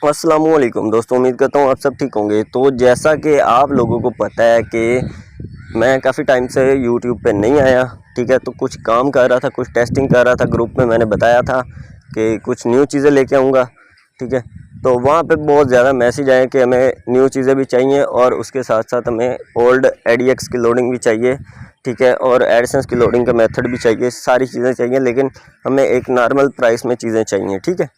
अस्सलामुअलैकुम दोस्तों, उम्मीद करता हूँ आप सब ठीक होंगे। तो जैसा कि आप लोगों को पता है कि मैं काफ़ी टाइम से यूट्यूब पे नहीं आया, ठीक है। तो कुछ काम कर रहा था, कुछ टेस्टिंग कर रहा था। ग्रुप में मैंने बताया था कि कुछ न्यू चीज़ें लेके आऊँगा, ठीक है। तो वहाँ पे बहुत ज़्यादा मैसेज आए कि हमें न्यू चीज़ें भी चाहिए और उसके साथ साथ हमें ओल्ड ADX की लोडिंग भी चाहिए, ठीक है, और एडसेंस की लोडिंग का मेथड भी चाहिए। सारी चीज़ें चाहिए, लेकिन हमें एक नॉर्मल प्राइस में चीज़ें चाहिए, ठीक है।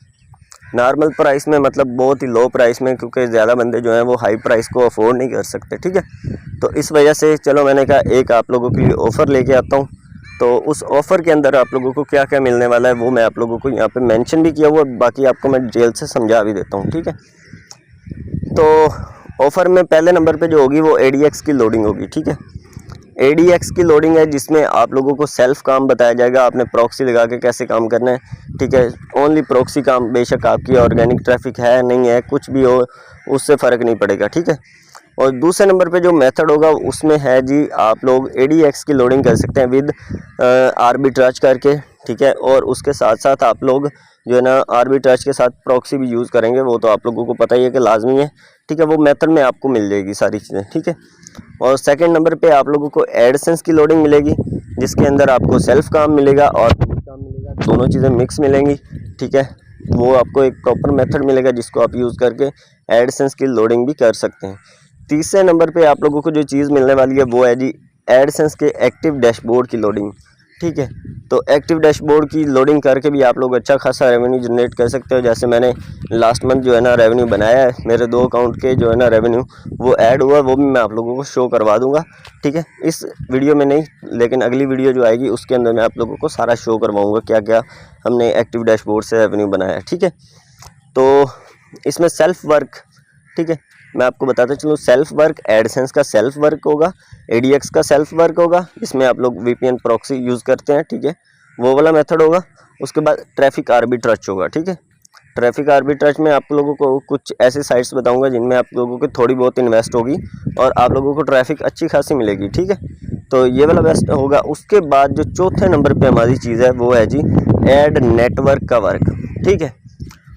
नॉर्मल प्राइस में मतलब बहुत ही लो प्राइस में, क्योंकि ज़्यादा बंदे जो हैं वो हाई प्राइस को अफोर्ड नहीं कर सकते, ठीक है। तो इस वजह से चलो मैंने कहा एक आप लोगों के लिए ऑफ़र लेके आता हूँ। तो उस ऑफ़र के अंदर आप लोगों को क्या क्या मिलने वाला है वो मैं आप लोगों को यहाँ पे मेंशन भी किया हुआ, बाकी आपको मैं डिटेल से समझा भी देता हूँ, ठीक है। तो ऑफ़र में पहले नंबर पे जो होगी वो ADX की लोडिंग होगी, ठीक है। ADX की लोडिंग है जिसमें आप लोगों को सेल्फ़ काम बताया जाएगा, आपने प्रॉक्सी लगा के कैसे काम करना है, ठीक है। ओनली प्रॉक्सी काम, बेशक आपकी ऑर्गेनिक ट्रैफिक है नहीं है कुछ भी हो, उससे फ़र्क नहीं पड़ेगा, ठीक है। और दूसरे नंबर पे जो मेथड होगा उसमें है जी, आप लोग ADX की लोडिंग कर सकते हैं विद आर्बिट्राज करके, ठीक है। और उसके साथ साथ आप लोग जो है ना आर्बिट्राज के साथ प्रॉक्सी भी यूज़ करेंगे, वो तो आप लोगों को पता ही है कि लाजमी है, ठीक है। वो मेथड में आपको मिल जाएगी सारी चीज़ें, ठीक है। और सेकंड नंबर पे आप लोगों को एडसेंस की लोडिंग मिलेगी, जिसके अंदर आपको सेल्फ काम मिलेगा और काम मिलेगा, दोनों चीज़ें मिक्स मिलेंगी, ठीक है। वो आपको एक प्रॉपर मेथड मिलेगा जिसको आप यूज़ करके एडसेंस की लोडिंग भी कर सकते हैं। तीसरे नंबर पे आप लोगों को जो चीज़ मिलने वाली है वो है जी एडसेंस के एक्टिव डैशबोर्ड की लोडिंग, ठीक है। तो एक्टिव डैशबोर्ड की लोडिंग करके भी आप लोग अच्छा खासा रेवेन्यू जनरेट कर सकते हो। जैसे मैंने लास्ट मंथ जो है ना रेवेन्यू बनाया है, मेरे 2 अकाउंट के जो है ना रेवेन्यू वो ऐड हुआ, वो भी मैं आप लोगों को शो करवा दूंगा, ठीक है। इस वीडियो में नहीं, लेकिन अगली वीडियो जो आएगी उसके अंदर मैं आप लोगों को सारा शो करवाऊँगा क्या क्या हमने एक्टिव डैशबोर्ड से रेवेन्यू बनाया है, ठीक है। तो इसमें सेल्फ वर्क, ठीक है, मैं आपको बताता चलूँ। सेल्फ वर्क एडसेंस का सेल्फ वर्क होगा, ADX का सेल्फ वर्क होगा, इसमें आप लोग VPN प्रॉक्सी यूज़ करते हैं, ठीक है, वो वाला मेथड होगा। उसके बाद ट्रैफिक आर्बिट्राज होगा, ठीक है। ट्रैफिक आर्बिट्राज में आप लोगों को कुछ ऐसे साइट्स बताऊंगा जिनमें आप लोगों को थोड़ी बहुत इन्वेस्ट होगी और आप लोगों को ट्रैफिक अच्छी खासी मिलेगी, ठीक है। तो ये वाला बेस्ट होगा। उसके बाद जो चौथे नंबर पे हमारी चीज़ है वो है जी एड नेटवर्क का वर्क, ठीक है।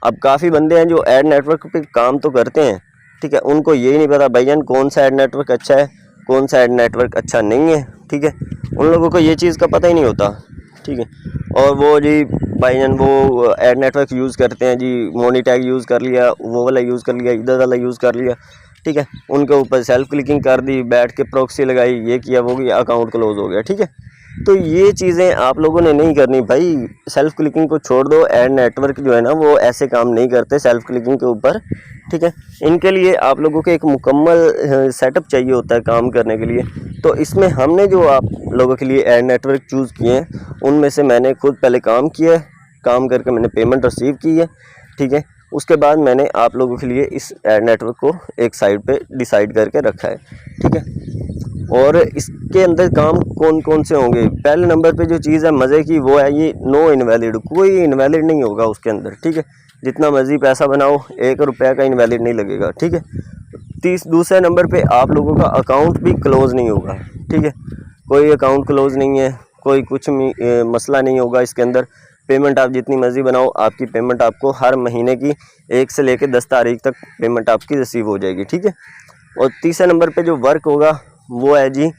अब काफ़ी बंदे हैं जो एड नेटवर्क पे काम तो करते हैं, ठीक है, उनको यही नहीं पता भाईजान कौन सा एड नेटवर्क अच्छा है, कौन सा एड नेटवर्क अच्छा नहीं है, ठीक है। उन लोगों को ये चीज़ का पता ही नहीं होता, ठीक है। और वो जी भाईजान वो एड नेटवर्क यूज़ करते हैं जी, मोनीटैग यूज़ कर लिया, वो वाला यूज़ कर लिया, इधर वाला यूज़ कर लिया, ठीक है। उनके ऊपर सेल्फ क्लिकिंग कर दी, बैठ के प्रॉक्सी लगाई, ये किया वो किया, अकाउंट क्लोज हो गया, ठीक है। तो ये चीज़ें आप लोगों ने नहीं करनी भाई। सेल्फ क्लिकिंग को छोड़ दो, एड नेटवर्क जो है ना वो ऐसे काम नहीं करते सेल्फ क्लिकिंग के ऊपर, ठीक है। इनके लिए आप लोगों को एक मुकम्मल सेटअप चाहिए होता है काम करने के लिए। तो इसमें हमने जो आप लोगों के लिए एड नेटवर्क चूज़ किए हैं उनमें से मैंने खुद पहले काम किया है, काम करके मैंने पेमेंट रिसीव की है, ठीक है। उसके बाद मैंने आप लोगों के लिए इस एड नेटवर्क को एक साइड पे डिसाइड करके रखा है, ठीक है। और इसके अंदर काम कौन कौन से होंगे, पहले नंबर पे जो चीज़ है मज़े की वो है ये नो इनवैलिड, कोई इनवैलिड नहीं होगा उसके अंदर, ठीक है। जितना मर्जी पैसा बनाओ, 1 रुपया का इनवैलिड नहीं लगेगा, ठीक है। दूसरे नंबर पे आप लोगों का अकाउंट भी क्लोज़ नहीं होगा, ठीक है। कोई अकाउंट क्लोज़ नहीं है, कोई कुछ मसला नहीं होगा इसके अंदर। पेमेंट आप जितनी मर्ज़ी बनाओ, आपकी पेमेंट आपको हर महीने की 1 से लेकर 10 तारीख तक पेमेंट आपकी रिसीव हो जाएगी, ठीक है। और तीसरे नंबर पे जो वर्क होगा वो है जी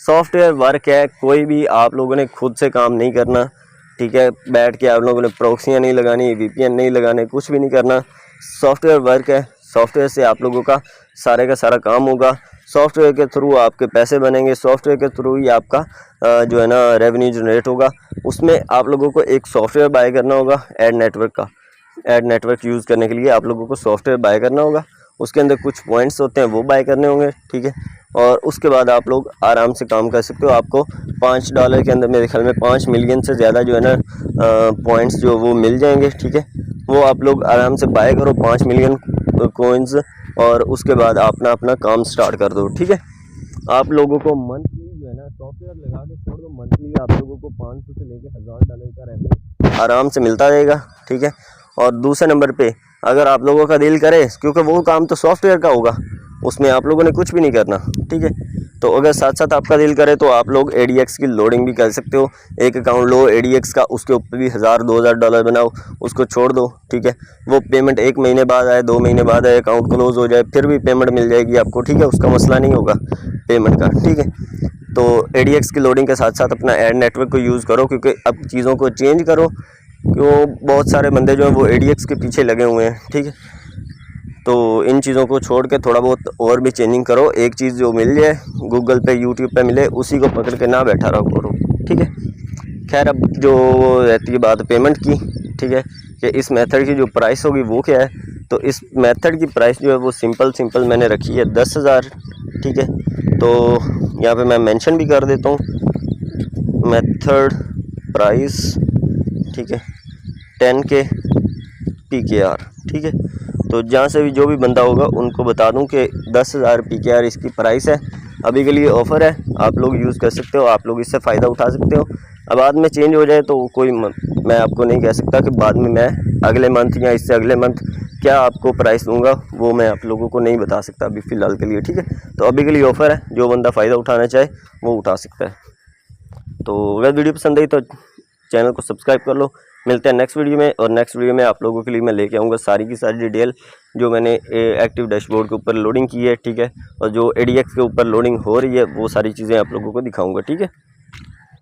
सॉफ्टवेयर वर्क है। कोई भी आप लोगों ने खुद से काम नहीं करना, ठीक है। बैठ के आप लोगों ने प्रॉक्सियाँ नहीं लगानी, VPN नहीं लगाने, कुछ भी नहीं करना। सॉफ्टवेयर वर्क है, सॉफ्टवेयर से आप लोगों का सारा काम होगा। सॉफ्टवेयर के थ्रू आपके पैसे बनेंगे, सॉफ्टवेयर के थ्रू ही आपका जो है ना रेवेन्यू जनरेट होगा। उसमें आप लोगों को एक सॉफ्टवेयर बाय करना होगा एड नेटवर्क का। एड नेटवर्क यूज़ करने के लिए आप लोगों को सॉफ्टवेयर बाय करना होगा, उसके अंदर कुछ पॉइंट्स होते हैं वो बाय करने होंगे, ठीक है। और उसके बाद आप लोग आराम से काम कर सकते हो। आपको $5 के अंदर मेरे ख्याल में 5 मिलियन से ज़्यादा जो है ना पॉइंट्स जो वो मिल जाएंगे, ठीक है। वो आप लोग आराम से बाय करो 5 मिलियन कोइंस, और उसके बाद अपना अपना काम स्टार्ट कर दो, ठीक है। आप लोगों को मंथली जो है ना सॉफ्टवेयर लगा के छोड़ दो, मंथली आप लोगों को 500 से लेकर $1000 का रेवेन्यू आराम से मिलता रहेगा, ठीक है। और दूसरे नंबर पे अगर आप लोगों का दिल करे, क्योंकि वो काम तो सॉफ्टवेयर का होगा, उसमें आप लोगों ने कुछ भी नहीं करना, ठीक है। तो अगर साथ साथ आपका दिल करे तो आप लोग ADX की लोडिंग भी कर सकते हो। एक अकाउंट लो ADX का, उसके ऊपर भी $1000-2000 बनाओ, उसको छोड़ दो, ठीक है। वो पेमेंट 1 महीने बाद आए, 2 महीने बाद आए, अकाउंट क्लोज हो जाए, फिर भी पेमेंट मिल जाएगी आपको, ठीक है। उसका मसला नहीं होगा पेमेंट का, ठीक है। तो ADX की लोडिंग के साथ साथ अपना एड नेटवर्क को यूज़ करो, क्योंकि अब चीज़ों को चेंज करो, क्यों बहुत सारे बंदे जो हैं वो ADX के पीछे लगे हुए हैं, ठीक है। तो इन चीज़ों को छोड़ के थोड़ा बहुत और भी चेंजिंग करो। एक चीज़ जो मिल जाए गूगल पे यूट्यूब पे मिले, उसी को पकड़ के ना बैठा रहो करो, ठीक है। खैर, अब जो रहती है बात पेमेंट की, ठीक है, कि इस मेथड की जो प्राइस होगी वो क्या है। तो इस मेथड की प्राइस जो है वो सिंपल मैंने रखी है 10,000, ठीक है। तो यहाँ पे मैं मेंशन भी कर देता हूँ मेथड प्राइस, ठीक है, 10K PKR, ठीक है। तो जहाँ से भी जो भी बंदा होगा उनको बता दूं कि 10,000 PKR इसकी प्राइस है। अभी के लिए ऑफ़र है, आप लोग यूज़ कर सकते हो, आप लोग इससे फ़ायदा उठा सकते हो। अब बाद में चेंज हो जाए तो कोई मैं आपको नहीं कह सकता कि बाद में मैं अगले मंथ या इससे अगले मंथ क्या आपको प्राइस दूंगा, वो मैं आप लोगों को नहीं बता सकता अभी फ़िलहाल के लिए, ठीक है। तो अभी के लिए ऑफ़र है, जो बंदा फ़ायदा उठाना चाहे वो उठा सकता है। तो अगर वीडियो पसंद आई तो चैनल को सब्सक्राइब कर लो। मिलते हैं नेक्स्ट वीडियो में, और नेक्स्ट वीडियो में आप लोगों के लिए मैं लेके आऊँगा सारी की सारी डिटेल जो मैंने एक्टिव डैशबोर्ड के ऊपर लोडिंग की है, ठीक है, और जो ADX के ऊपर लोडिंग हो रही है वो सारी चीज़ें आप लोगों को दिखाऊँगा, ठीक है।